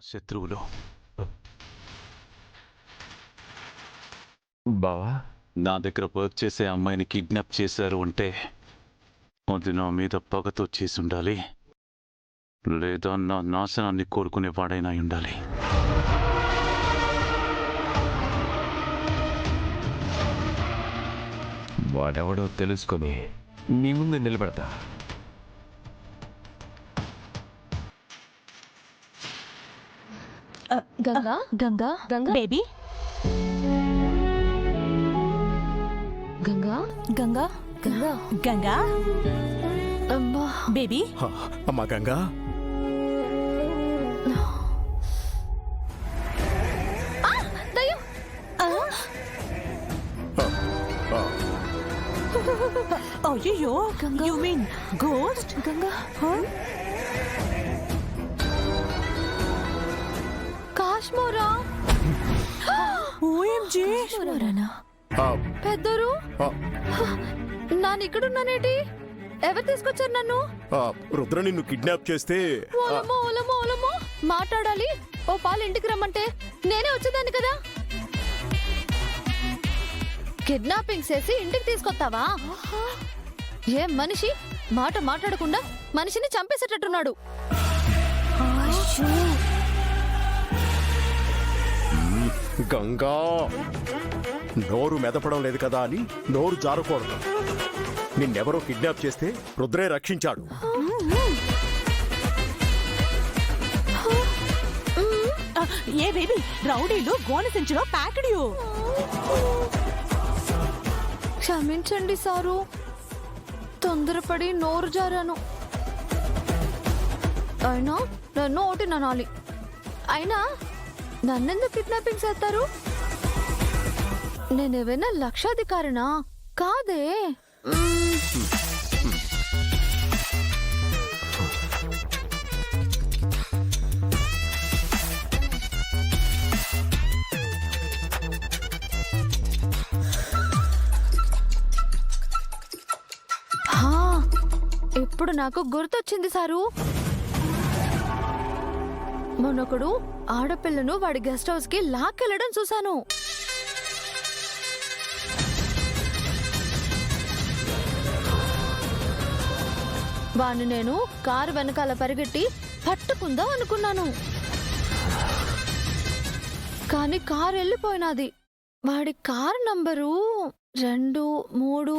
శత్రువులు. బావా, నా దగ్గర వర్క్ చేసే అమ్మాయిని కిడ్నాప్ చేశారు అంటే అది నా మీద పగతో చేసి ఉండాలి, లేదా నా నాశనాన్ని కోరుకునేవాడైనా ఉండాలి. వాడెవడో తెలుసుకొని నీ ముందు నిలబెడతా. గంగా గంగా గంగా బేబీ గంగా గంగా గంగా గంగా అమ్మా బేబీ అమ్మా గంగా, దయ్యం అయ్యో you mean ghost Ganga Kashmora OMG కాశ్మోరానా ఆ, పెద్దరు ఆ, నాన్న ఇక్కడున్నానేటి? ఎవరు తీసుకొచ్చారు నన్ను? ఆ, రుద్ర నిన్ను కిడ్నాప్ చేస్తే ఓలమ్మో ఓలమ్మో ఓలమ్మో మాట్లాడాలి. ఓ పాలు ఇంటికి రమ్మంటే నేనే వచ్చేదాన్ని కదా. కిడ్నాపింగ్ చేసి ఇంటికి తీసుకొస్తావా? ఏ మనిషి మాట మాట్లాడకుండా మనిషిని చంపేసేటట్టున్నాడు. గంగా, నోరు మెదపడం లేదు కదా అని నోరు జారకూడదు. నిన్నెవరో కిడ్నాప్ చేస్తే రుద్రే రక్షించాడు. ఏ బేబీ రౌడీలు గోనె సంచిలో ప్యాకెడియో. క్షమించండి సారు, తొందరపడి నోరు జారాను. అయినా నన్ను ఒకటి ననాలి. అయినా నన్నెందుకు కిడ్నాపింగ్ చేస్తారు? నేనేమైనా లక్షాధికారినా? కాదే. ఇప్పుడు నాకు గుర్తొచ్చింది సారు. మొన్నొకడు ఆడపిల్లను వాడి గెస్ట్ హౌస్ కి లాక్కెళ్ళడం చూశాను. వాణ్ణి నేను కారు వెనకాల పరిగెట్టి పట్టుకుందాం అనుకున్నాను. కానీ కారు వెళ్ళిపోయినది. వాడి కారు నంబరు 2, 3